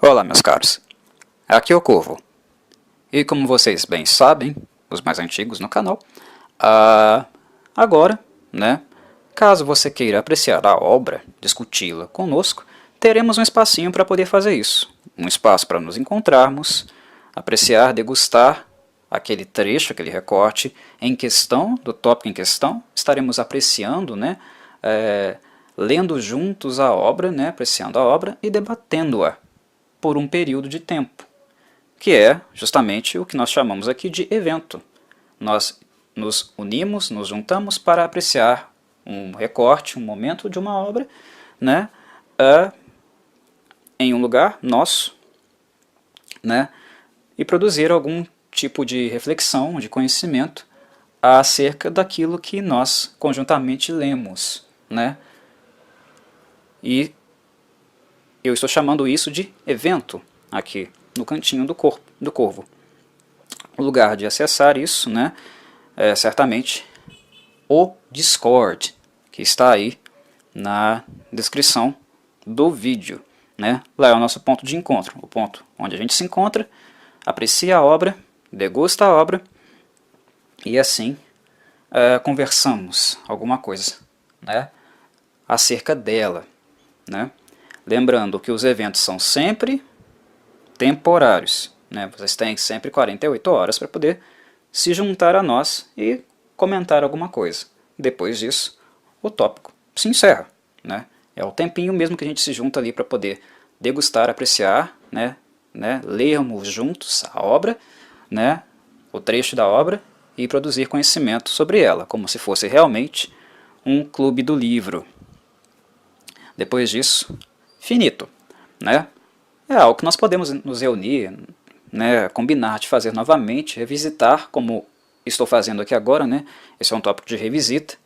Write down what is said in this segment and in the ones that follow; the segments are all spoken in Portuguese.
Olá, meus caros, aqui é o Corvo, e como vocês bem sabem, os mais antigos no canal, agora, caso você queira apreciar a obra, discuti-la conosco, teremos um espacinho para poder fazer isso, um espaço para nos encontrarmos, apreciar, degustar aquele trecho, aquele recorte em questão, do tópico em questão, estaremos apreciando, lendo juntos a obra, apreciando a obra e debatendo-a por um período de tempo, que é justamente o que nós chamamos aqui de evento. Nós nos unimos, nos juntamos para apreciar um recorte, um momento de uma obra, em um lugar nosso, e produzir algum tipo de reflexão, de conhecimento acerca daquilo que nós conjuntamente lemos, E eu estou chamando isso de evento aqui no cantinho do Corvo. O lugar de acessar isso, é certamente o Discord, que está aí na descrição do vídeo. Lá é o nosso ponto de encontro, o ponto onde a gente se encontra, aprecia a obra, degusta a obra e assim conversamos alguma coisa acerca dela. Lembrando que os eventos são sempre temporários. Vocês têm sempre 48 horas para poder se juntar a nós e comentar alguma coisa. Depois disso, o tópico se encerra. É o tempinho mesmo que a gente se junta ali para poder degustar, apreciar, lermos juntos a obra, o trecho da obra e produzir conhecimento sobre ela, como se fosse realmente um clube do livro. Depois disso, finito. É algo que nós podemos nos reunir, combinar de fazer novamente, revisitar, como estou fazendo aqui agora, esse é um tópico de revisita.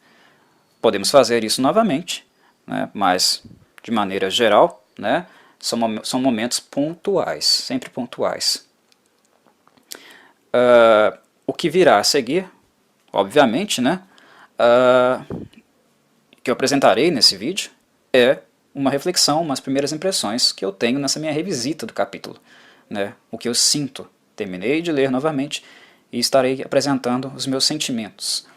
Podemos fazer isso novamente, mas de maneira geral, são momentos pontuais, sempre pontuais. O que virá a seguir, obviamente, que eu apresentarei nesse vídeo, é uma reflexão, umas primeiras impressões que eu tenho nessa minha revisita do capítulo. O que eu sinto. Terminei de ler novamente e estarei apresentando os meus sentimentos.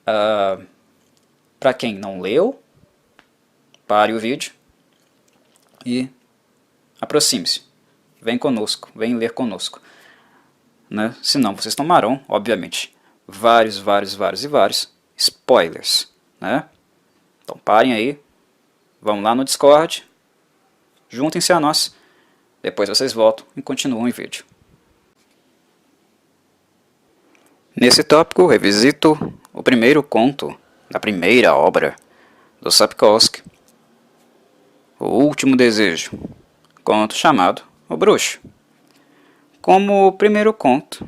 Para quem não leu, pare o vídeo e aproxime-se. Vem conosco, vem ler conosco. Senão vocês tomarão, obviamente, vários spoilers. Então parem aí. Vão lá no Discord, juntem-se a nós, depois vocês voltam e continuam o vídeo. Nesse tópico, eu revisito o primeiro conto da primeira obra do Sapkowski, O Último Desejo, conto chamado O Bruxo. Como primeiro conto,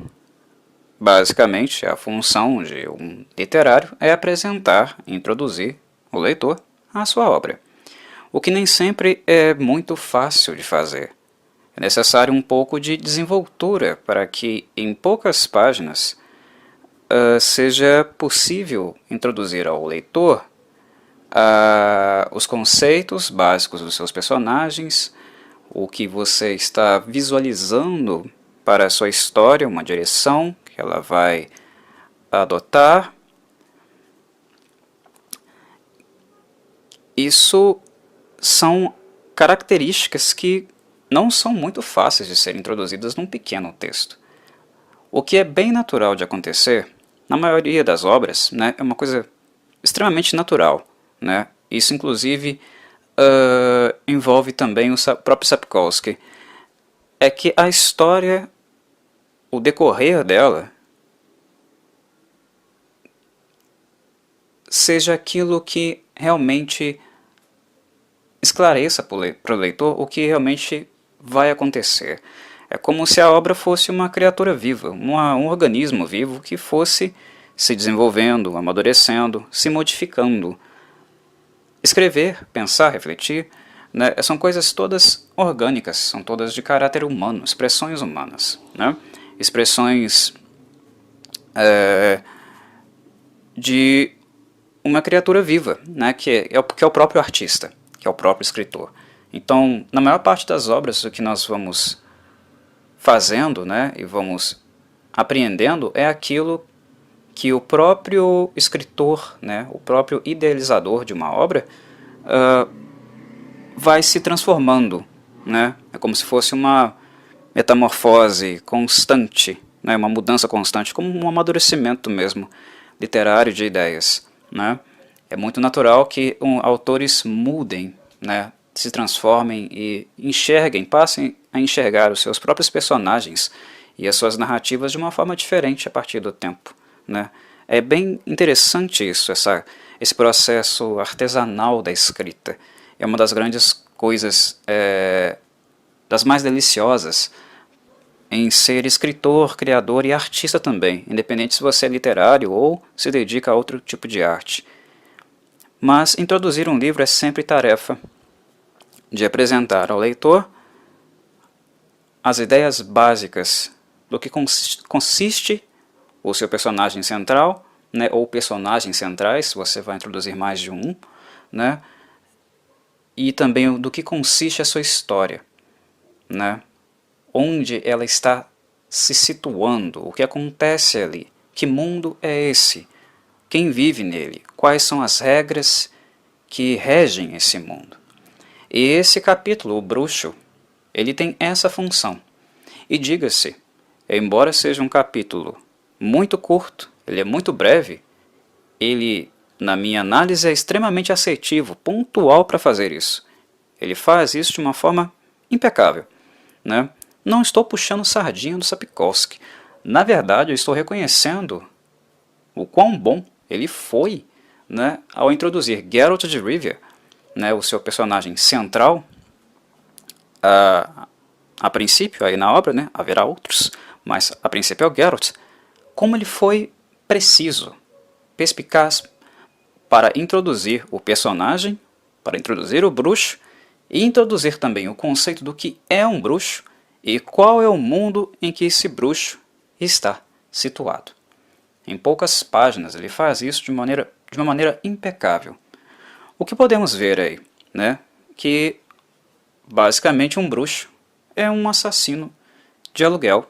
basicamente a função de um literário é apresentar e introduzir o leitor à sua obra. O que nem sempre é muito fácil de fazer. É necessário um pouco de desenvoltura para que, em poucas páginas, seja possível introduzir ao leitor os conceitos básicos dos seus personagens, o que você está visualizando para a sua história, uma direção que ela vai adotar. Isso são características que não são muito fáceis de serem introduzidas num pequeno texto. O que é bem natural de acontecer, na maioria das obras, é uma coisa extremamente natural. Isso, inclusive, envolve também o próprio Sapkowski. É que a história, o decorrer dela, seja aquilo que realmente esclareça para o leitor o que realmente vai acontecer. É como se a obra fosse uma criatura viva, um organismo vivo que fosse se desenvolvendo, amadurecendo, se modificando. Escrever, pensar, refletir, são coisas todas orgânicas, são todas de caráter humano, expressões humanas. Expressões de uma criatura viva, que é o próprio artista, que é o próprio escritor. Então, na maior parte das obras, o que nós vamos fazendo, né, e vamos apreendendo é aquilo que o próprio escritor, né, o próprio idealizador de uma obra, vai se transformando, né? É como se fosse uma metamorfose constante, né? Uma mudança constante, como um amadurecimento mesmo literário de ideias, né? É muito natural que autores mudem, né? Se transformem e enxerguem, passem a enxergar os seus próprios personagens e as suas narrativas de uma forma diferente a partir do tempo, né? É bem interessante isso, esse processo artesanal da escrita. É uma das grandes coisas, das mais deliciosas, em ser escritor, criador e artista também, independente se você é literário ou se dedica a outro tipo de arte. Mas introduzir um livro é sempre tarefa de apresentar ao leitor as ideias básicas do que consiste o seu personagem central, né, ou personagens centrais, se você vai introduzir mais de um, né, e também do que consiste a sua história, né, onde ela está se situando, o que acontece ali, que mundo é esse, quem vive nele, quais são as regras que regem esse mundo. E esse capítulo, o bruxo, ele tem essa função. E diga-se, embora seja um capítulo muito curto, ele é muito breve, ele, na minha análise, é extremamente assertivo, pontual para fazer isso. Ele faz isso de uma forma impecável, né? Não estou puxando sardinha do Sapkowski. Na verdade, eu estou reconhecendo o quão bom ele foi, né, ao introduzir Geralt de Rivia, né, o seu personagem central, a princípio, aí na obra, né, haverá outros, mas a princípio é o Geralt, como ele foi preciso, perspicaz para introduzir o personagem, para introduzir o bruxo, e introduzir também o conceito do que é um bruxo e qual é o mundo em que esse bruxo está situado. Em poucas páginas ele faz isso de uma maneira impecável. O que podemos ver aí, né, que basicamente um bruxo é um assassino de aluguel,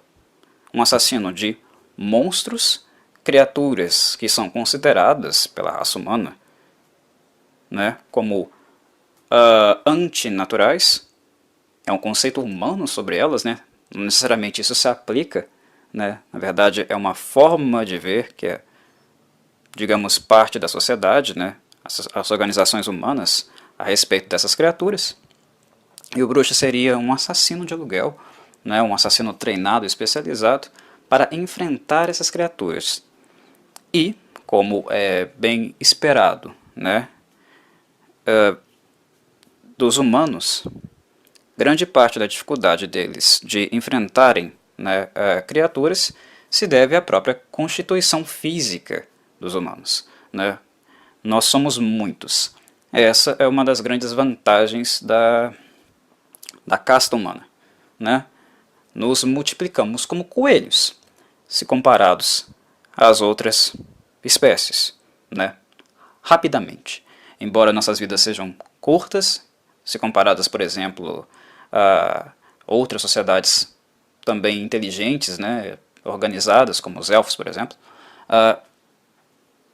um assassino de monstros, criaturas que são consideradas pela raça humana, né, como antinaturais. É um conceito humano sobre elas, né? Não necessariamente isso se aplica, né? Na verdade, é uma forma de ver que é, digamos, parte da sociedade, né? As organizações humanas a respeito dessas criaturas. E o bruxo seria um assassino de aluguel, né? Um assassino treinado, especializado para enfrentar essas criaturas. E, como é bem esperado, né? Dos humanos, grande parte da dificuldade deles de enfrentarem, né, criaturas se deve à própria constituição física dos humanos, né? Nós somos muitos. Essa é uma das grandes vantagens da casta humana, né? Nos multiplicamos como coelhos, se comparados às outras espécies, né? Rapidamente. Embora nossas vidas sejam curtas, se comparadas, por exemplo, a outras sociedades também inteligentes, né, organizadas, como os elfos, por exemplo,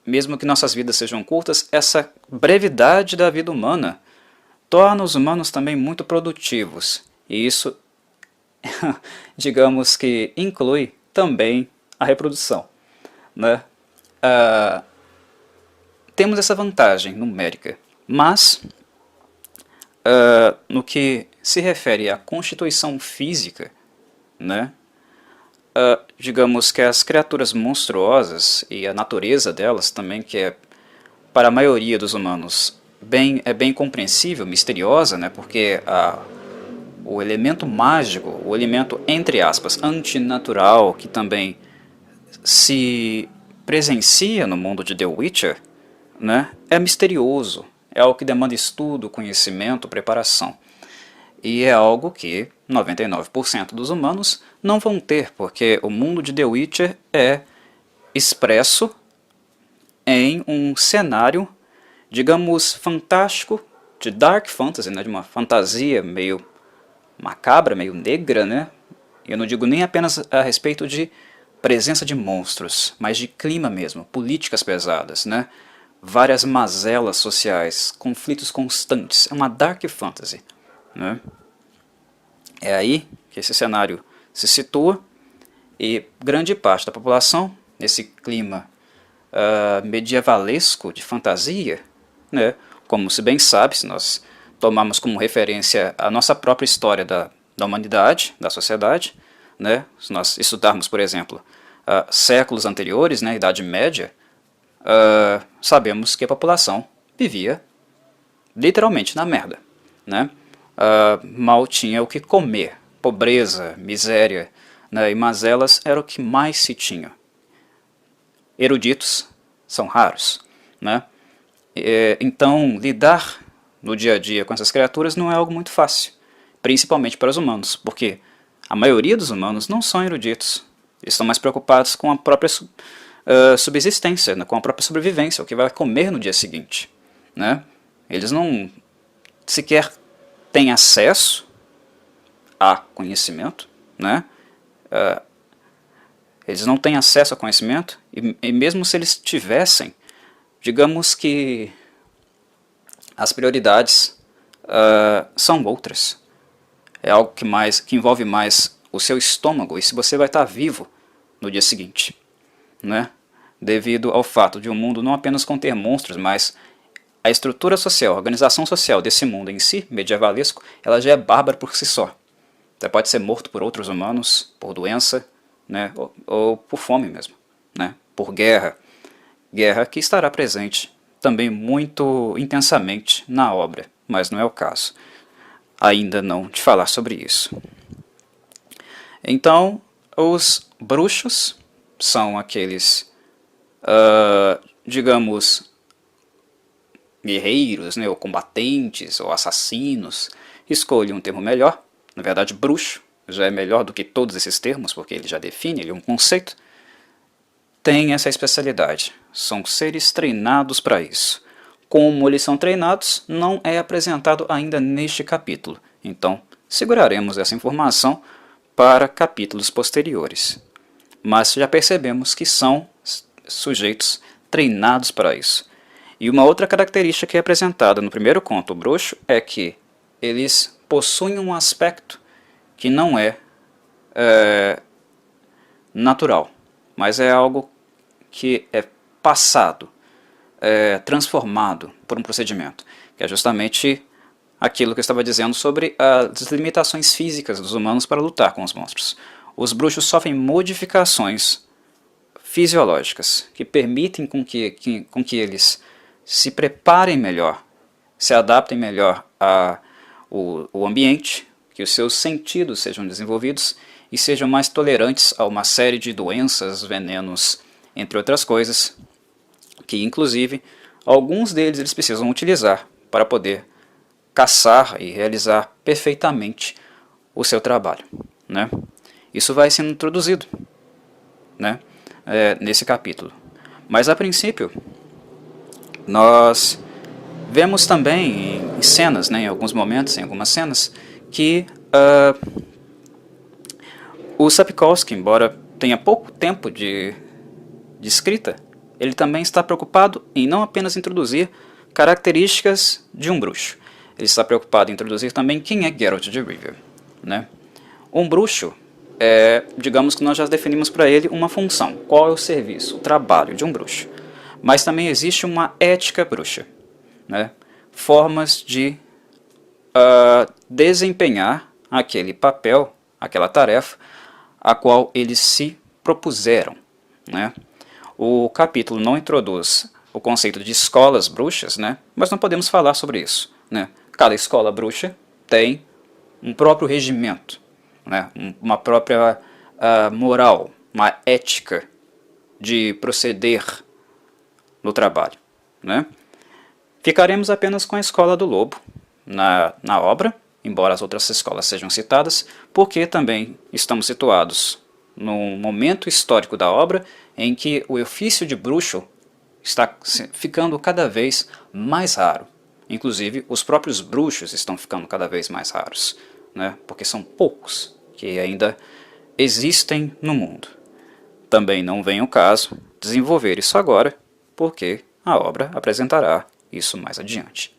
mesmo que nossas vidas sejam curtas, essa brevidade da vida humana torna os humanos também muito produtivos. E isso, digamos que inclui também a reprodução, né? Temos essa vantagem numérica, mas no que se refere à constituição física, né, digamos que as criaturas monstruosas e a natureza delas também, que é para a maioria dos humanos é bem compreensível, misteriosa, né, porque o elemento mágico, o elemento, entre aspas, antinatural, que também se presencia no mundo de The Witcher, né, é misterioso, é algo que demanda estudo, conhecimento, preparação. E é algo que 99% dos humanos não vão ter, porque o mundo de The Witcher é expresso em um cenário, digamos, fantástico, de dark fantasy, né, de uma fantasia meio macabra, meio negra, né? Eu não digo nem apenas a respeito de presença de monstros, mas de clima mesmo, políticas pesadas, né? Várias mazelas sociais, conflitos constantes. É uma dark fantasy, né? É aí que esse cenário se situa e grande parte da população, nesse clima medievalesco de fantasia, né? Como se bem sabe, se nós tomarmos como referência a nossa própria história da humanidade, da sociedade, né? Se nós estudarmos, por exemplo, séculos anteriores, né, Idade Média, sabemos que a população vivia literalmente na merda, né? Mal tinha o que comer, pobreza, miséria, né, e mazelas era o que mais se tinha. Eruditos são raros, né? Então, lidar no dia a dia com essas criaturas não é algo muito fácil, principalmente para os humanos, porque a maioria dos humanos não são eruditos, eles estão mais preocupados com a própria subsistência, né, com a própria sobrevivência, o que vai comer no dia seguinte, né? Eles não sequer têm acesso a conhecimento, né? Eles não têm acesso a conhecimento e mesmo se eles tivessem, digamos que as prioridades são outras. É algo que envolve mais o seu estômago e se você vai estar vivo no dia seguinte, né? Devido ao fato de o mundo não apenas conter monstros, mas a estrutura social, a organização social desse mundo em si, medievalesco, ela já é bárbara por si só. Você pode ser morto por outros humanos, por doença, né? ou por fome mesmo, né? Por guerra. Guerra que estará presente também muito intensamente na obra, mas não é o caso ainda não de falar sobre isso. Então, os bruxos são aqueles, digamos, guerreiros, né, ou combatentes, ou assassinos, escolha um termo melhor. Na verdade, bruxo já é melhor do que todos esses termos, porque ele já define, ele é um conceito. Tem essa especialidade, são seres treinados para isso. Como eles são treinados, não é apresentado ainda neste capítulo, então seguraremos essa informação para capítulos posteriores. Mas já percebemos que são sujeitos treinados para isso. E uma outra característica que é apresentada no primeiro conto, o bruxo, é que eles possuem um aspecto que não é natural, mas é algo que é passado, transformado por um procedimento, que é justamente aquilo que eu estava dizendo sobre as limitações físicas dos humanos para lutar com os monstros. Os bruxos sofrem modificações fisiológicas que permitem com que eles se preparem melhor, se adaptem melhor ao ambiente, que os seus sentidos sejam desenvolvidos e sejam mais tolerantes a uma série de doenças, venenos, entre outras coisas, que inclusive alguns deles eles precisam utilizar para poder caçar e realizar perfeitamente o seu trabalho, né? Isso vai sendo introduzido, né, nesse capítulo. Mas a princípio, nós vemos também em cenas, né, em alguns momentos, em algumas cenas, que o Sapkowski, embora tenha pouco tempo de escrita, ele também está preocupado em não apenas introduzir características de um bruxo. Ele está preocupado em introduzir também quem é Geralt de Rivia, né? Um bruxo, digamos que nós já definimos para ele uma função. Qual é o serviço, o trabalho de um bruxo? Mas também existe uma ética bruxa, né? Formas de desempenhar aquele papel, aquela tarefa, a qual eles se propuseram, né? O capítulo não introduz o conceito de escolas bruxas, né? Mas não podemos falar sobre isso, né? Cada escola bruxa tem um próprio regimento, né? Uma própria moral, uma ética de proceder no trabalho, né? Ficaremos apenas com a escola do lobo na obra, embora as outras escolas sejam citadas, porque também estamos situados num momento histórico da obra em que o ofício de bruxo está ficando cada vez mais raro, Inclusive, os próprios bruxos estão ficando cada vez mais raros, né? Porque são poucos que ainda existem no mundo. Também não vem o caso desenvolver isso agora, porque a obra apresentará isso mais adiante,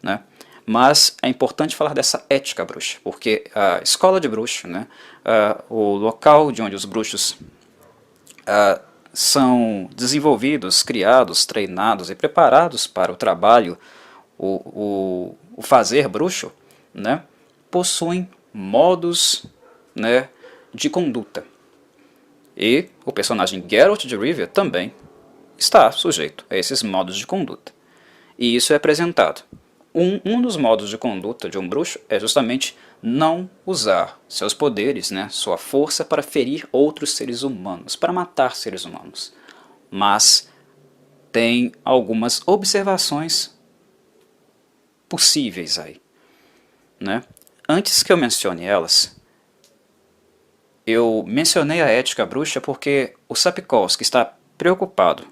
né? Mas é importante falar dessa ética bruxa, porque a escola de bruxo, né, o local de onde os bruxos são desenvolvidos, criados, treinados e preparados para o trabalho, o fazer bruxo, né, possuem modos, né, de conduta. E o personagem Geralt de Rivia também está sujeito a esses modos de conduta. E isso é apresentado. Um dos modos de conduta de um bruxo é justamente não usar seus poderes, né, sua força para ferir outros seres humanos, para matar seres humanos. Mas tem algumas observações possíveis aí, né? Antes que eu mencione elas, eu mencionei a ética bruxa porque o Sapkowski está preocupado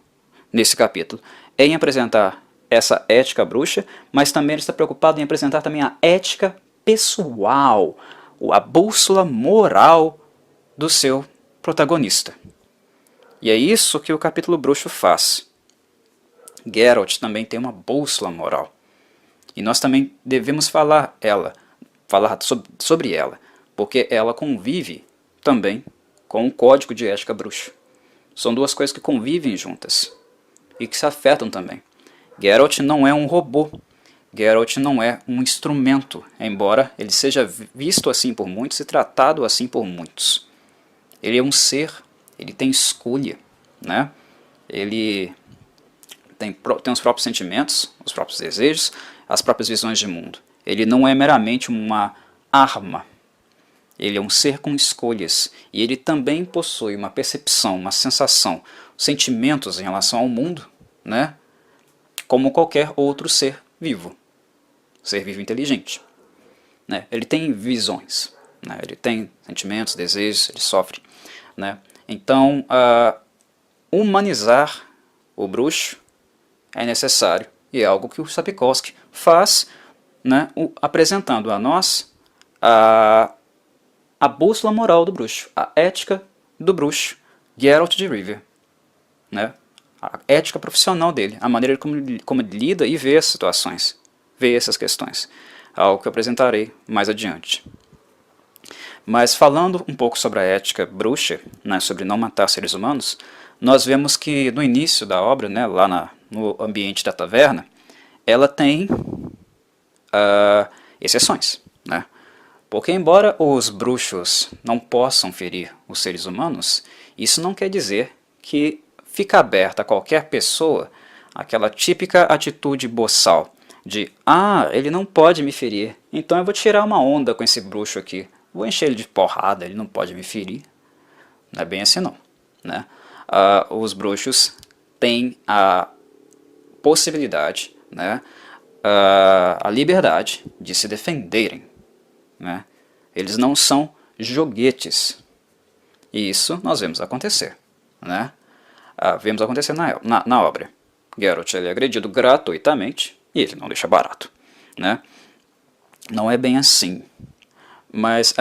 nesse capítulo em apresentar essa ética bruxa, mas também ele está preocupado em apresentar também a ética pessoal, a bússola moral do seu protagonista. E é isso que o capítulo bruxo faz. Geralt também tem uma bússola moral. E nós também devemos falar sobre ela, porque ela convive também com o código de ética bruxo. São duas coisas que convivem juntas e que se afetam também. Geralt não é um robô, Geralt não é um instrumento, embora ele seja visto assim por muitos e tratado assim por muitos. Ele é um ser, ele tem escolha, né? Ele tem os próprios sentimentos, os próprios desejos, as próprias visões de mundo. Ele não é meramente uma arma. Ele é um ser com escolhas e ele também possui uma percepção, uma sensação, sentimentos em relação ao mundo, né? Como qualquer outro ser vivo inteligente, né? Ele tem visões, né? Ele tem sentimentos, desejos, ele sofre, né? Então, humanizar o bruxo é necessário e é algo que o Sapkowski faz, né? Apresentando a nós a bússola moral do bruxo, a ética do bruxo, Geralt de Rivia, né? A ética profissional dele, a maneira como ele lida e vê as situações, vê essas questões, algo que eu apresentarei mais adiante. Mas falando um pouco sobre a ética bruxa, né, sobre não matar seres humanos, nós vemos que no início da obra, né, lá no ambiente da taverna, ela tem exceções, né? Porque embora os bruxos não possam ferir os seres humanos, isso não quer dizer que fica aberta a qualquer pessoa aquela típica atitude boçal de ele não pode me ferir, então eu vou tirar uma onda com esse bruxo aqui, vou encher ele de porrada, ele não pode me ferir. Não é bem assim não, né? Os bruxos têm a possibilidade, né, a liberdade de se defenderem, né? Eles não são joguetes. E isso nós vemos acontecer, né? Vemos acontecer na obra. Geralt ele é agredido gratuitamente e ele não deixa barato, né? Não é bem assim. Mas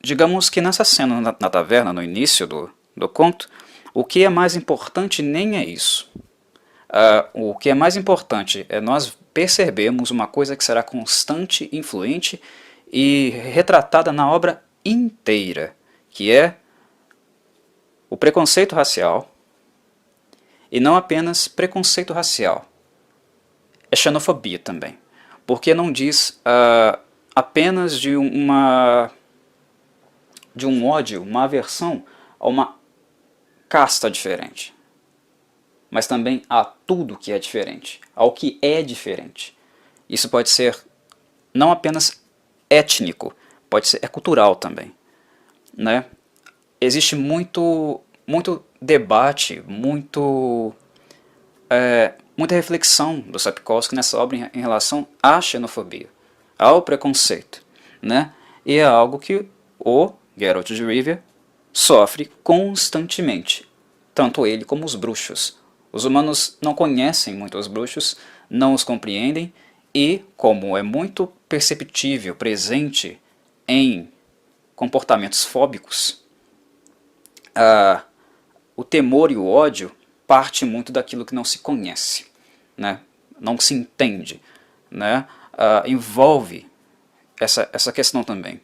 digamos que nessa cena na taverna, no início do conto, o que é mais importante nem é isso. O que é mais importante é nós percebermos uma coisa que será constante, influente e retratada na obra inteira, que é o preconceito racial, e não apenas preconceito racial, é xenofobia também, porque não diz apenas de um ódio, uma aversão a uma casta diferente, mas também a tudo que é diferente, ao que é diferente. Isso pode ser não apenas étnico, é cultural também, né? Existe muito debate, muita reflexão do Sapkowski nessa obra em relação à xenofobia, ao preconceito, né? E é algo que o Geralt de Rivia sofre constantemente, tanto ele como os bruxos. Os humanos não conhecem muito os bruxos, não os compreendem E, como é muito perceptível, presente em comportamentos fóbicos, o temor e o ódio parte muito daquilo que não se conhece, né? Não se entende, né? Envolve essa questão também.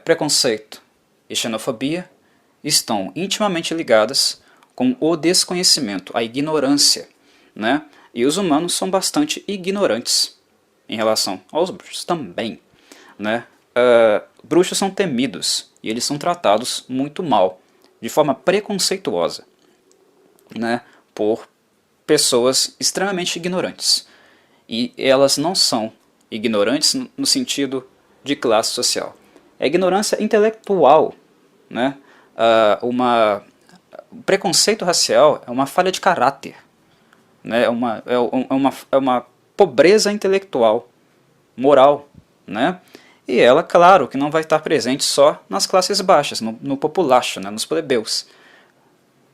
Preconceito e xenofobia estão intimamente ligadas com o desconhecimento, a ignorância, né? E os humanos são bastante ignorantes em relação aos bruxos também, né? Bruxos são temidos e eles são tratados muito mal, de forma preconceituosa, né? Por pessoas extremamente ignorantes. E elas não são ignorantes no sentido de classe social. É ignorância intelectual, né? O preconceito racial é uma falha de caráter, né? É uma pobreza intelectual, moral, né? E ela, claro, que não vai estar presente só nas classes baixas, no populacho, né? Nos plebeus.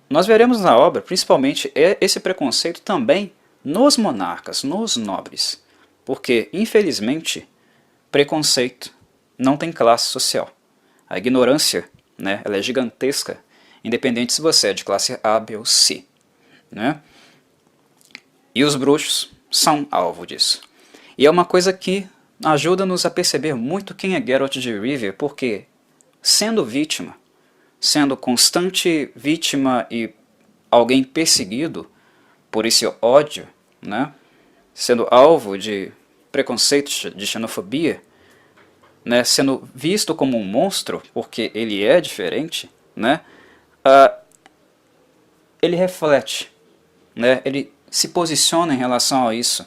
Nós veremos na obra, principalmente, esse preconceito também nos monarcas, nos nobres. Porque, infelizmente, preconceito não tem classe social. A ignorância, né, ela é gigantesca, independente se você é de classe A, B ou C, né? E os bruxos são alvo disso. E é uma coisa que ajuda-nos a perceber muito quem é Geralt de Rivia, porque, sendo vítima, sendo constante vítima e alguém perseguido por esse ódio, né, sendo alvo de preconceito, de xenofobia, né, sendo visto como um monstro, porque ele é diferente, né, ele reflete, né, ele se posiciona em relação a isso,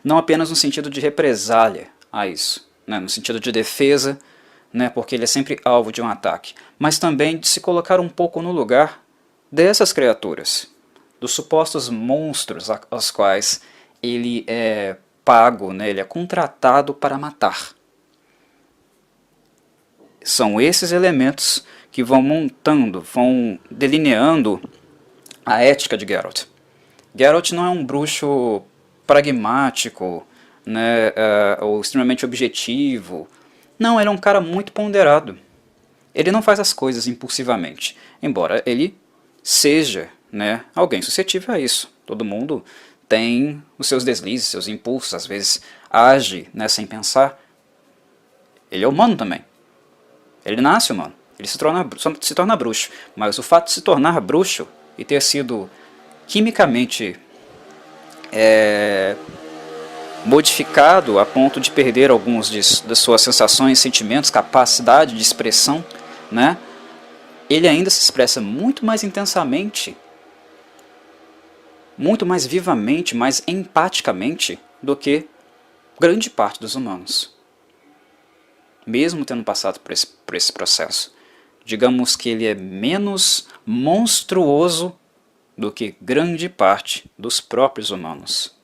não apenas no sentido de represália a isso, né, no sentido de defesa, né, porque ele é sempre alvo de um ataque, mas também de se colocar um pouco no lugar dessas criaturas, dos supostos monstros aos quais ele é pago, né, ele é contratado para matar. São esses elementos que vão montando, vão delineando a ética de Geralt. Geralt não é um bruxo pragmático, né, ou extremamente objetivo. Não, ele é um cara muito ponderado. Ele não faz as coisas impulsivamente, embora ele seja, né, alguém suscetível a isso. Todo mundo tem os seus deslizes, seus impulsos, às vezes age, né, sem pensar. Ele é humano também. Ele nasce humano. Ele se torna bruxo. Mas o fato de se tornar bruxo e ter sido quimicamente modificado a ponto de perder alguns das suas sensações, sentimentos, capacidade de expressão, né? Ele ainda se expressa muito mais intensamente, muito mais vivamente, mais empaticamente do que grande parte dos humanos. Mesmo tendo passado por esse processo. Digamos que ele é menos monstruoso do que grande parte dos próprios humanos.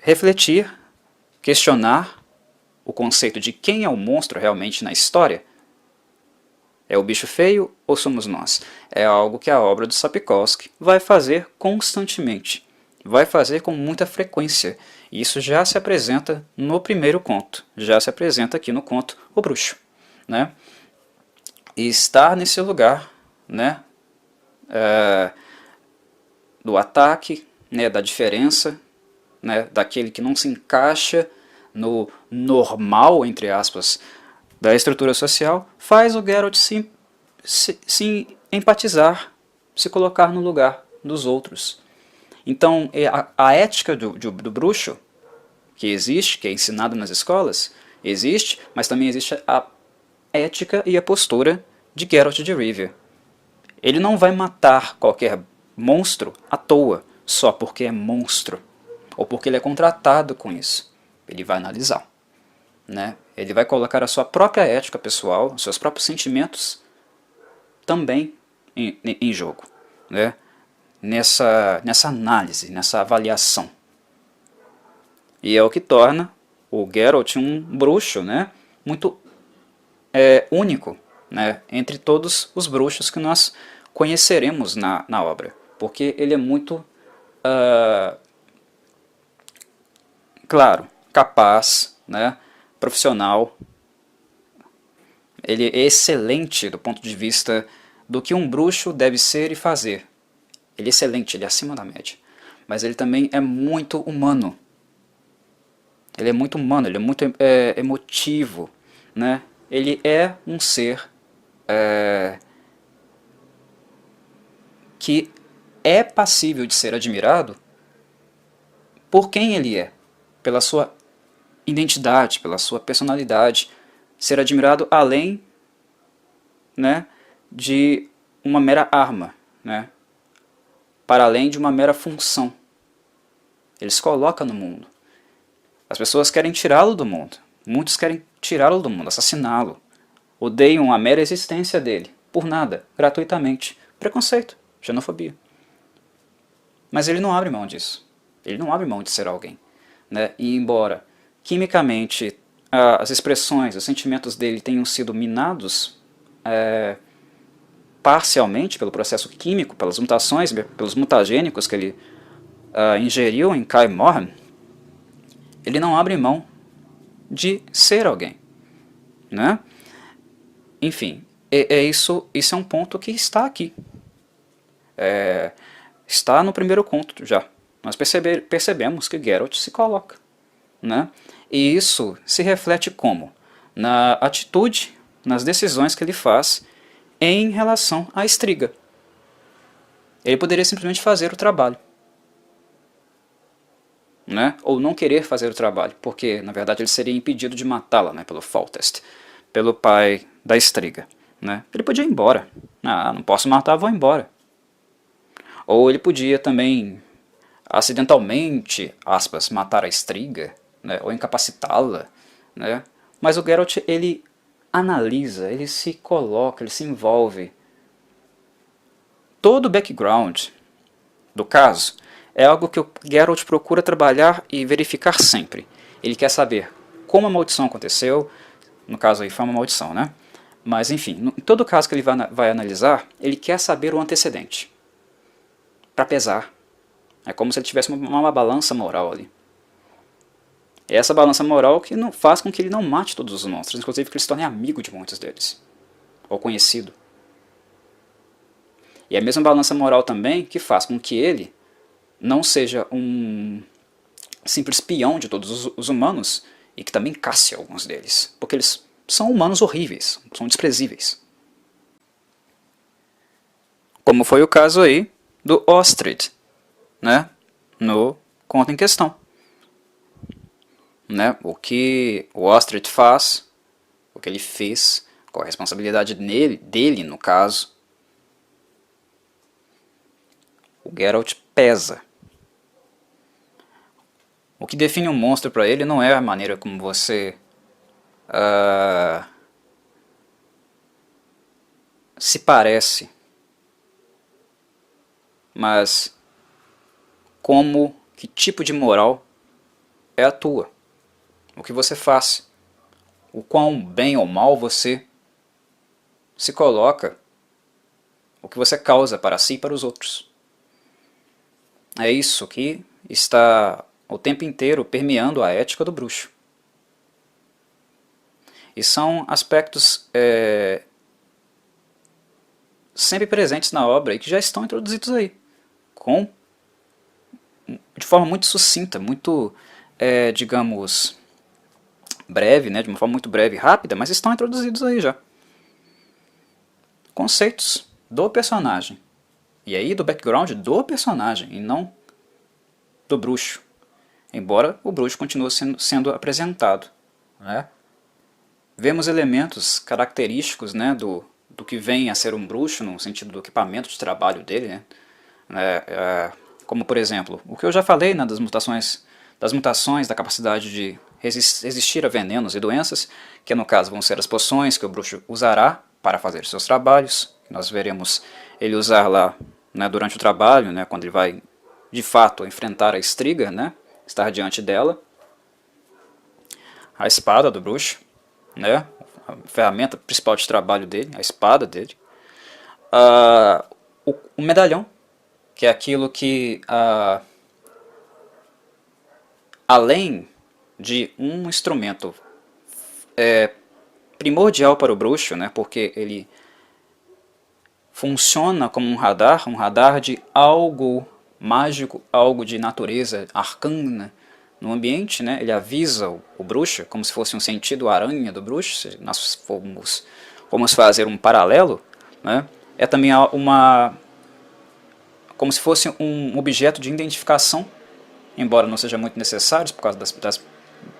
Refletir, questionar o conceito de quem é o monstro realmente na história. É o bicho feio ou somos nós? É algo que a obra do Sapkowski vai fazer constantemente, vai fazer com muita frequência. E isso já se apresenta no primeiro conto, já se apresenta aqui no conto O Bruxo, né? E estar nesse lugar, né, do ataque, né, da diferença, né, daquele que não se encaixa no normal, entre aspas, da estrutura social, faz o Geralt se empatizar, se colocar no lugar dos outros. Então, a ética do bruxo, que existe, que é ensinada nas escolas, existe, mas também existe a ética e a postura de Geralt de Rivia. Ele não vai matar qualquer monstro à toa, só porque é monstro, ou porque ele é contratado com isso. Ele vai analisar, né? Ele vai colocar a sua própria ética pessoal, os seus próprios sentimentos também em jogo, né? Nessa análise, nessa avaliação. E é o que torna o Geralt um bruxo, né, muito único, né, entre todos os bruxos que nós conheceremos na obra. Porque ele é muito claro, capaz, né, profissional. Ele é excelente do ponto de vista do que um bruxo deve ser e fazer. Ele é excelente, ele é acima da média. Mas ele também é muito humano. Ele é muito humano, ele é muito emotivo, né? Ele é um ser que é passível de ser admirado por quem ele é, pela sua identidade, pela sua personalidade, ser admirado além, né, de uma mera arma, né, para além de uma mera função. Ele se coloca no mundo. As pessoas querem tirá-lo do mundo. Muitos querem tirá-lo do mundo, assassiná-lo. Odeiam a mera existência dele, por nada, gratuitamente. Preconceito, xenofobia. Mas ele não abre mão disso. Ele não abre mão de ser alguém, né? E embora quimicamente as expressões, os sentimentos dele tenham sido minados parcialmente pelo processo químico, pelas mutações, pelos mutagênicos que ele ingeriu em Kaer Morhen, ele não abre mão de ser alguém, né? Enfim, isso é um ponto que está aqui. Está no primeiro conto já. Nós percebemos que Geralt se coloca, né? E isso se reflete como? Na atitude, nas decisões que ele faz em relação à Striga. Ele poderia simplesmente fazer o trabalho, né? Ou não querer fazer o trabalho, porque na verdade ele seria impedido de matá-la, né, pelo Foltest, pelo pai da Striga, né? Ele podia ir embora. Ah, não posso matar, vou embora. Ou ele podia também acidentalmente, aspas, matar a Striga, né, ou incapacitá-la, né? Mas o Geralt, ele analisa, ele se coloca, ele se envolve. Todo o background do caso é algo que o Geralt procura trabalhar e verificar sempre. Ele quer saber como a maldição aconteceu, no caso aí foi uma maldição, né? Mas enfim, em todo caso que ele vai analisar, ele quer saber o antecedente, para pesar. É como se ele tivesse uma balança moral ali. É essa balança moral que não faz com que ele não mate todos os monstros, inclusive que ele se torne amigo de muitos deles, ou conhecido. E é a mesma balança moral também que faz com que ele não seja um simples peão de todos os humanos e que também casse alguns deles, porque eles são humanos horríveis, são desprezíveis. Como foi o caso aí do Ostrid, né, no conto em questão. Né, o que o Ostrid faz, o que ele fez, qual a responsabilidade dele no caso, o Geralt pesa. O que define um monstro para ele não é a maneira como você se parece, mas que tipo de moral é a tua, o que você faz, o quão bem ou mal você se coloca, o que você causa para si e para os outros. É isso que está o tempo inteiro permeando a ética do bruxo. E são aspectos sempre presentes na obra e que já estão introduzidos aí, de forma muito sucinta, muito, digamos, breve, né, de uma forma muito breve e rápida, mas estão introduzidos aí já. Conceitos do personagem. E aí do background do personagem, e não do bruxo. Embora o bruxo continue sendo apresentado, né? Vemos elementos característicos, né, do que vem a ser um bruxo, no sentido do equipamento de trabalho dele, né? Como, por exemplo, o que eu já falei, né, das mutações da capacidade de resistir a venenos e doenças, que no caso vão ser as poções que o bruxo usará para fazer seus trabalhos. Nós veremos ele usar lá, né, durante o trabalho, né, quando ele vai de fato enfrentar a Striga, né, estar diante dela. A espada do bruxo, né, a ferramenta principal de trabalho dele, a espada dele. O medalhão, que é aquilo que, além de um instrumento primordial para o bruxo, né, porque ele funciona como um radar de algo mágico, algo de natureza arcana no ambiente, né? Ele avisa o bruxo, como se fosse um sentido aranha do bruxo, se nós formos fazer um paralelo, né? É também como se fosse um objeto de identificação, embora não seja muito necessário por causa das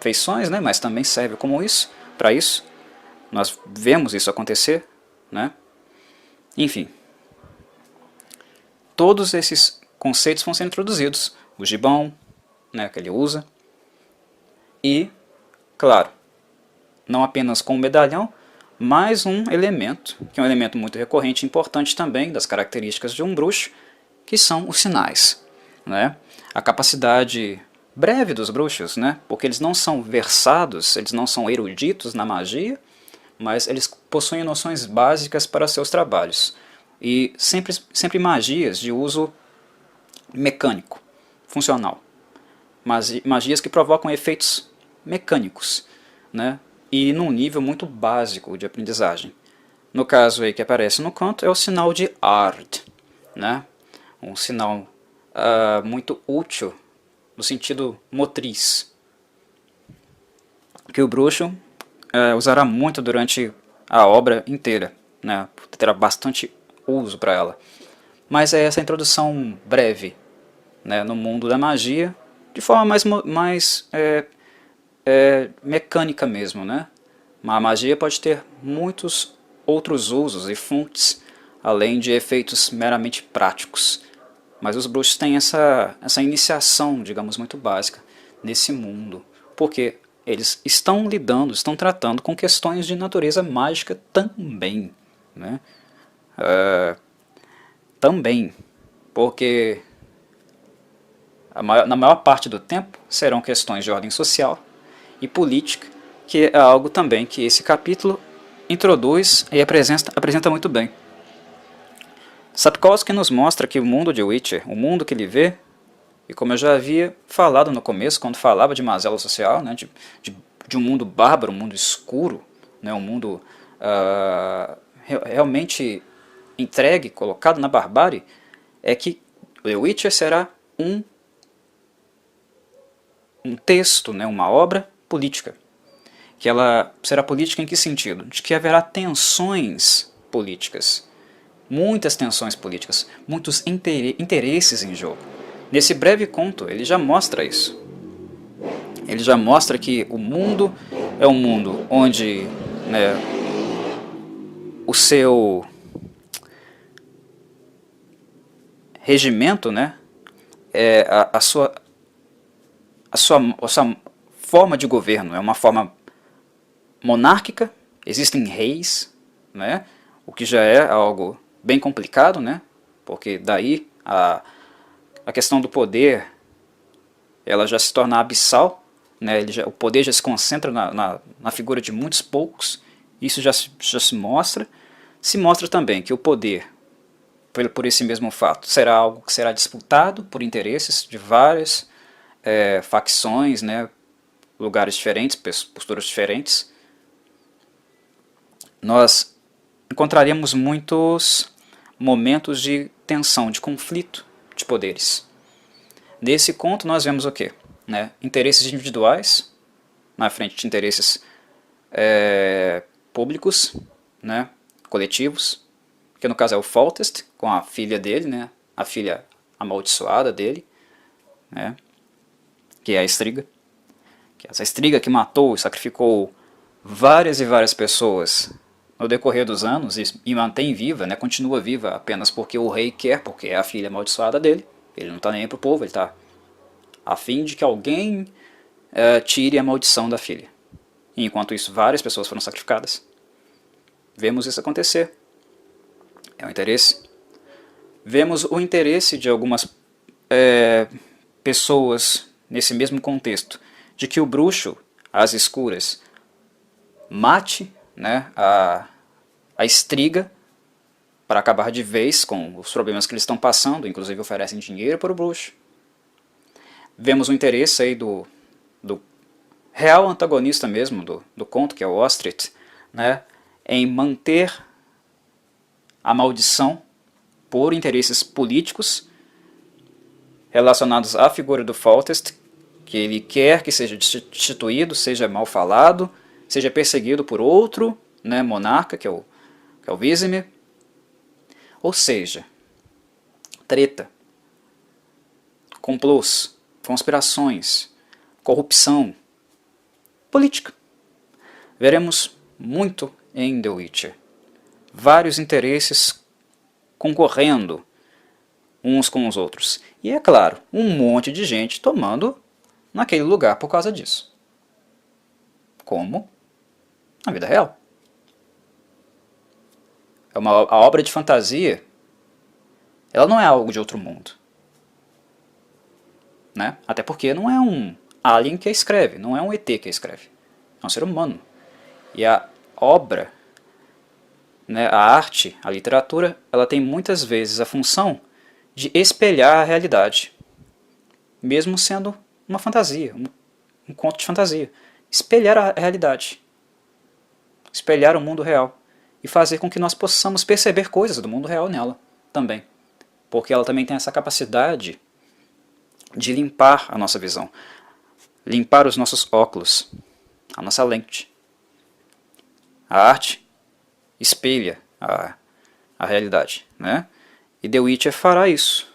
feições, né? Mas também serve como isso, para isso. Nós vemos isso acontecer, né? Enfim, todos esses conceitos vão sendo introduzidos. O gibão, né, que ele usa. E, claro, não apenas com o medalhão, mais um elemento, que é um elemento muito recorrente e importante também das características de um bruxo, que são os sinais, né? A capacidade breve dos bruxos, né? Porque eles não são versados, eles não são eruditos na magia, mas eles possuem noções básicas para seus trabalhos. E sempre magias de uso mecânico, funcional. Magias que provocam efeitos mecânicos, né? E num nível muito básico de aprendizagem. No caso aí que aparece no canto é o sinal de Ard, né? Um sinal muito útil no sentido motriz, que o bruxo usará muito durante a obra inteira, né? Terá bastante uso para ela. Mas é essa introdução breve, né, no mundo da magia, de forma mais mecânica mesmo, né? A magia pode ter muitos outros usos e fontes, além de efeitos meramente práticos. Mas os bruxos têm essa iniciação, digamos, muito básica nesse mundo, porque eles estão tratando com questões de natureza mágica também, né? Também, porque na maior parte do tempo serão questões de ordem social e política, que é algo também que esse capítulo introduz e apresenta muito bem. Sapkowski nos mostra que o mundo de Witcher, o mundo que ele vê, e como eu já havia falado no começo, quando falava de mazela social, né, de um mundo bárbaro, um mundo escuro, né, um mundo realmente entregue, colocado na barbárie, é que The Witcher será um texto, né, uma obra política. Que ela será política em que sentido? De que haverá tensões políticas, muitas tensões políticas, muitos interesses em jogo. Nesse breve conto ele já mostra isso. Ele já mostra que o mundo é um mundo onde, né, o seu regimento, né, a sua forma de governo é uma forma monárquica, existem reis, né, o que já é algo bem complicado, né, porque daí a questão do poder ela já se torna abissal, né, o poder já se concentra na figura de muitos poucos, isso já se mostra. Se mostra também que o poder, por esse mesmo fato, será algo que será disputado por interesses de várias facções, né, lugares diferentes, posturas diferentes. Nós encontraríamos muitos momentos de tensão, de conflito de poderes. Nesse conto nós vemos o quê? Né? Interesses individuais na frente de interesses públicos, né? Coletivos, que no caso é o Foltest, com a filha dele, né? A filha amaldiçoada dele, né? Que é a Striga. Que é essa Striga que matou e sacrificou várias e várias pessoas no decorrer dos anos e mantém viva, né? Continua viva apenas porque o rei quer, porque é a filha amaldiçoada dele. Ele não está nem aí pro povo, ele está a fim de que alguém tire a maldição da filha. E enquanto isso, várias pessoas foram sacrificadas. Vemos isso acontecer. É um interesse. Vemos o interesse de algumas pessoas nesse mesmo contexto, de que o bruxo, às escuras, mate, né, a Striga para acabar de vez com os problemas que eles estão passando, inclusive oferecem dinheiro para o bruxo. Vemos o interesse aí do real antagonista mesmo do conto, que é o Ostrich, né, em manter a maldição por interesses políticos relacionados à figura do Foltest, que ele quer que seja destituído, seja mal falado, seja perseguido por outro, né, monarca, que é o Vizimir. Ou seja, treta, complôs, conspirações, corrupção, política. Veremos muito em The Witcher. Vários interesses concorrendo uns com os outros. E é claro, um monte de gente tomando naquele lugar por causa disso. Como na vida real. A obra de fantasia, ela não é algo de outro mundo. Né? Até porque não é um alien que a escreve, não é um ET que a escreve. É um ser humano. E a obra, né, a arte, a literatura, ela tem muitas vezes a função de espelhar a realidade. Mesmo sendo uma fantasia, um conto de fantasia. Espelhar a realidade. Espelhar o mundo real. E fazer com que nós possamos perceber coisas do mundo real nela também. Porque ela também tem essa capacidade de limpar a nossa visão. Limpar os nossos óculos. A nossa lente. A arte espelha a realidade. Né? E The Witcher fará isso.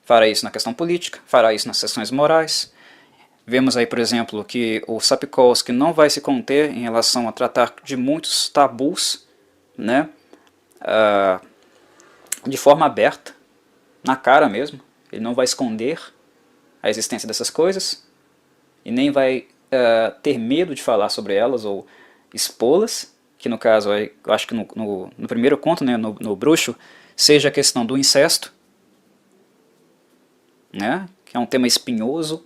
Fará isso na questão política, fará isso nas questões morais. Vemos aí, por exemplo, que o Sapkowski não vai se conter em relação a tratar de muitos tabus, né, de forma aberta, na cara mesmo. Ele não vai esconder a existência dessas coisas e nem vai ter medo de falar sobre elas ou expô-las, que no caso, eu acho que no primeiro conto, né, no Bruxo, seja a questão do incesto, né, que é um tema espinhoso,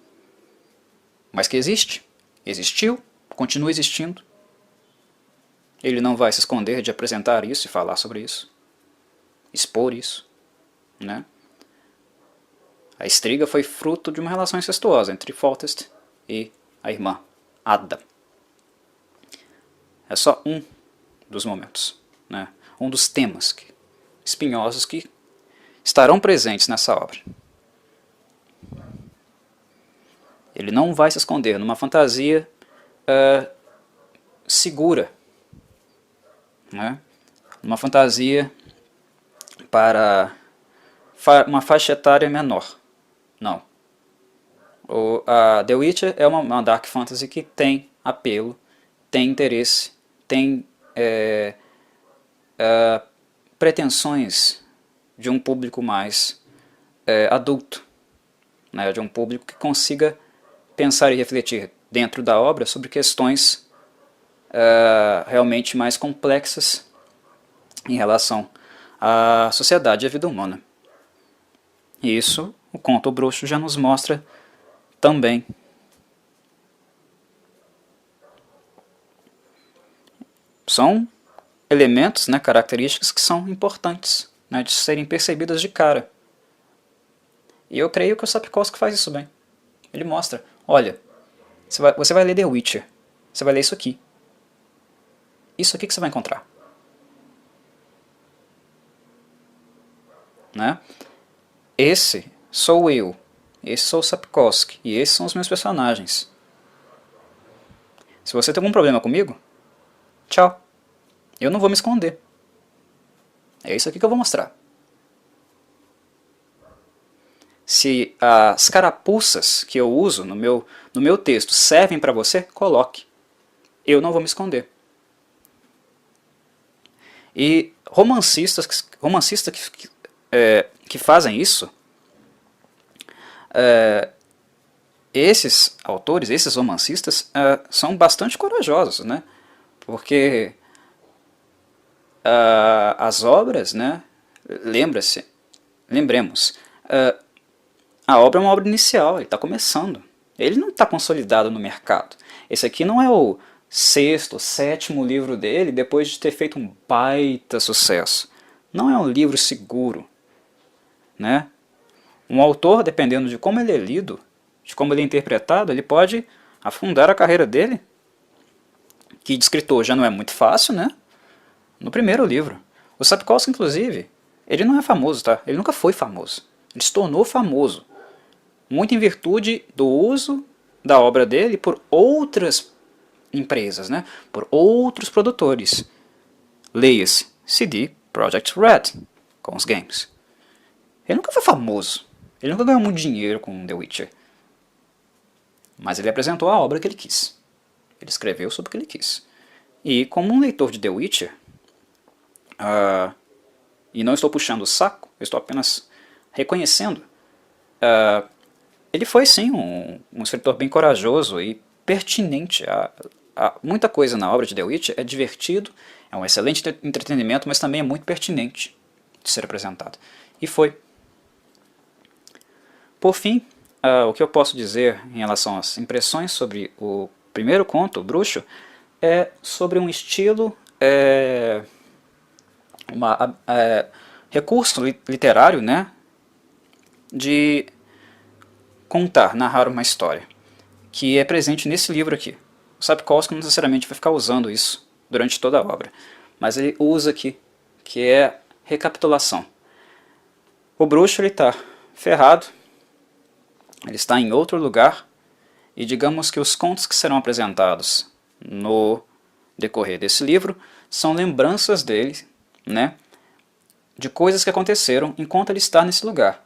mas que existe, existiu, continua existindo. Ele não vai se esconder de apresentar isso e falar sobre isso, expor isso. Né? A Striga foi fruto de uma relação incestuosa entre Foltest e a irmã, Ada. É só um dos momentos, né? Um dos temas espinhosos que estarão presentes nessa obra. Ele não vai se esconder numa fantasia segura, né? Uma fantasia para uma faixa etária menor. Não. A The Witcher é uma Dark Fantasy que tem apelo, tem interesse, tem pretensões de um público mais adulto, né? De um público que consiga pensar e refletir dentro da obra sobre questões realmente mais complexas em relação à sociedade e à vida humana. E isso o conto O Bruxo já nos mostra também. São elementos, né, características que são importantes, né, de serem percebidas de cara. E eu creio que o Sapkowski faz isso bem. Ele mostra, olha, você vai ler The Witcher, você vai ler isso aqui. Isso aqui que você vai encontrar. Né? Esse sou eu, esse sou o Sapkowski, e esses são os meus personagens. Se você tem algum problema comigo, tchau. Eu não vou me esconder. É isso aqui que eu vou mostrar. Se as carapuças que eu uso no meu texto servem para você, coloque. Eu não vou me esconder. E romancistas que fazem isso, esses autores, esses romancistas, são bastante corajosos, né? Porque as obras, né? Lembremos, a obra é uma obra inicial, ele está começando. Ele não está consolidado no mercado. Esse aqui não é o sexto, sétimo livro dele, depois de ter feito um baita sucesso. Não é um livro seguro. Né? Um autor, dependendo de como ele é lido, de como ele é interpretado, ele pode afundar a carreira dele, que de escritor já não é muito fácil, né? No primeiro livro. O Sapkowski, inclusive, ele não é famoso, tá? Ele nunca foi famoso. Ele se tornou famoso, muito em virtude do uso da obra dele por outras empresas, né? Por outros produtores. Leia-se CD Projekt Red, com os games. Ele nunca foi famoso. Ele nunca ganhou muito dinheiro com The Witcher. Mas ele apresentou a obra que ele quis. Ele escreveu sobre o que ele quis. E como um leitor de The Witcher, e não estou puxando o saco, eu estou apenas reconhecendo, ele foi sim um escritor bem corajoso e pertinente. Muita coisa na obra de The Witcher é divertido, é um excelente entretenimento, mas também é muito pertinente de ser apresentado. E foi. Por fim, o que eu posso dizer em relação às impressões sobre o primeiro conto, O Bruxo, é sobre um estilo, recurso literário, né, de contar, narrar uma história, que é presente nesse livro aqui. O Sapkowski não necessariamente vai ficar usando isso durante toda a obra, mas ele usa aqui, que é recapitulação. O bruxo está ferrado, ele está em outro lugar, e digamos que os contos que serão apresentados no decorrer desse livro são lembranças dele, né, de coisas que aconteceram enquanto ele está nesse lugar.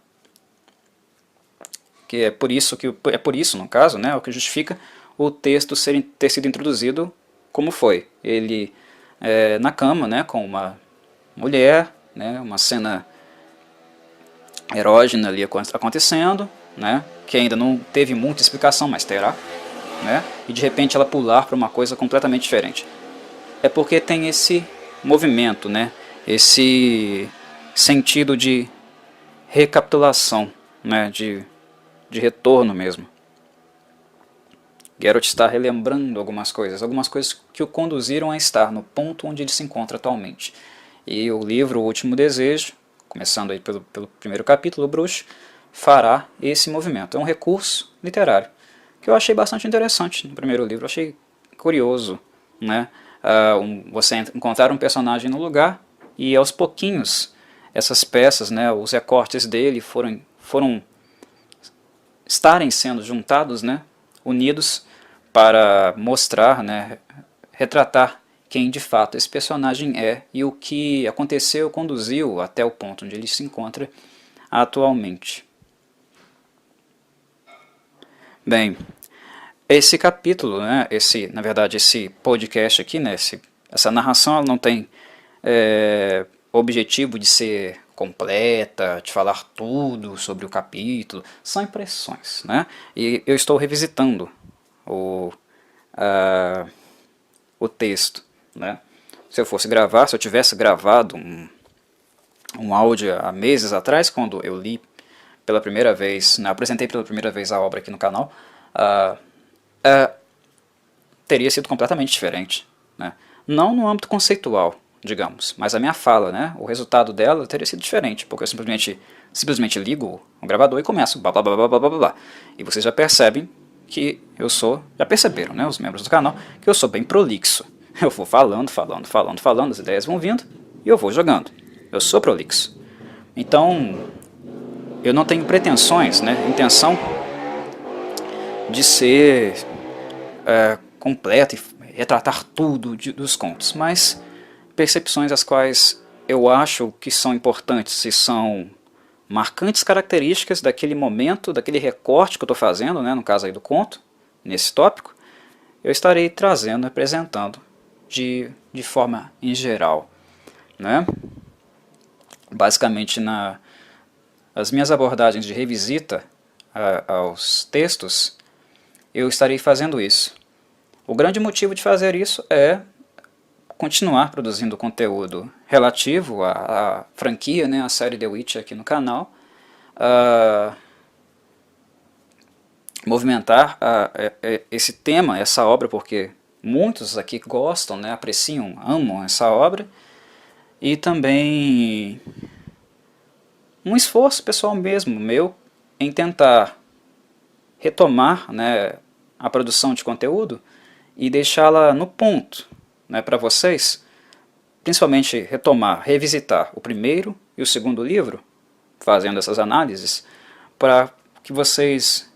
Que é por isso, no caso, né, o que justifica o texto ter sido introduzido como foi. Ele na cama, né, com uma mulher, né, uma cena erógena ali acontecendo, né, que ainda não teve muita explicação, mas terá, né, e de repente ela pular para uma coisa completamente diferente. É porque tem esse movimento, né, esse sentido de recapitulação, né, de retorno mesmo. Geralt está relembrando algumas coisas que o conduziram a estar no ponto onde ele se encontra atualmente. E o livro O Último Desejo, começando aí pelo primeiro capítulo, O Bruxo, fará esse movimento. É um recurso literário que eu achei bastante interessante no primeiro livro, eu achei curioso, né? Você encontrar um personagem no lugar e aos pouquinhos essas peças, né, os recortes dele foram estarem sendo juntados, né, unidos para mostrar, né, retratar quem de fato esse personagem é e o que aconteceu, conduziu até o ponto onde ele se encontra atualmente. Bem, esse capítulo, né, na verdade esse podcast aqui, né, essa narração ela não tem objetivo de ser completa, de falar tudo sobre o capítulo, são impressões, né? E eu estou revisitando o texto, né? Se eu tivesse gravado um áudio há meses atrás, quando eu li pela primeira vez, né, apresentei pela primeira vez a obra aqui no canal, teria sido completamente diferente, né? Não no âmbito conceitual, digamos, mas a minha fala, né, o resultado dela teria sido diferente, porque eu simplesmente ligo o gravador e começo blá blá blá blá blá blá blá. E vocês já percebem que já perceberam, né, os membros do canal, que eu sou bem prolixo. Eu vou falando, as ideias vão vindo e eu vou jogando. Eu sou prolixo. Então, eu não tenho pretensões, né, intenção de ser completo e retratar tudo dos contos, mas percepções as quais eu acho que são importantes e são marcantes características daquele momento, daquele recorte que eu estou fazendo, né, no caso aí do conto, nesse tópico, eu estarei trazendo, apresentando de forma em geral, né? Basicamente, as minhas abordagens de revisita aos textos, eu estarei fazendo isso. O grande motivo de fazer isso é continuar produzindo conteúdo relativo à franquia, né, a série The Witcher aqui no canal, movimentar esse tema, essa obra, porque muitos aqui gostam, né, apreciam, amam essa obra, e também um esforço pessoal mesmo, meu, em tentar retomar, né, a produção de conteúdo e deixá-la no ponto, né, para vocês, principalmente retomar, revisitar o primeiro e o segundo livro, fazendo essas análises, para que vocês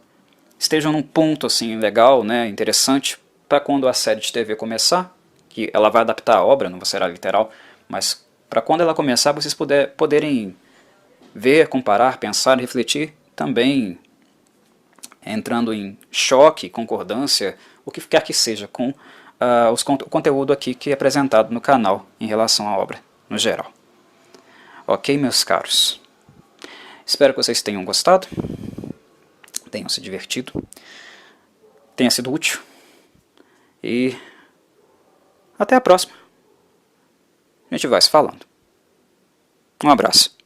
estejam num ponto assim legal, né, interessante, para quando a série de TV começar, que ela vai adaptar a obra, não será literal, mas para quando ela começar vocês poderem ver, comparar, pensar, refletir, também entrando em choque, concordância, o que quer que seja com o conteúdo aqui que é apresentado no canal em relação à obra, no geral. Ok, meus caros? Espero que vocês tenham gostado, tenham se divertido, tenha sido útil e até a próxima. A gente vai se falando. Um abraço.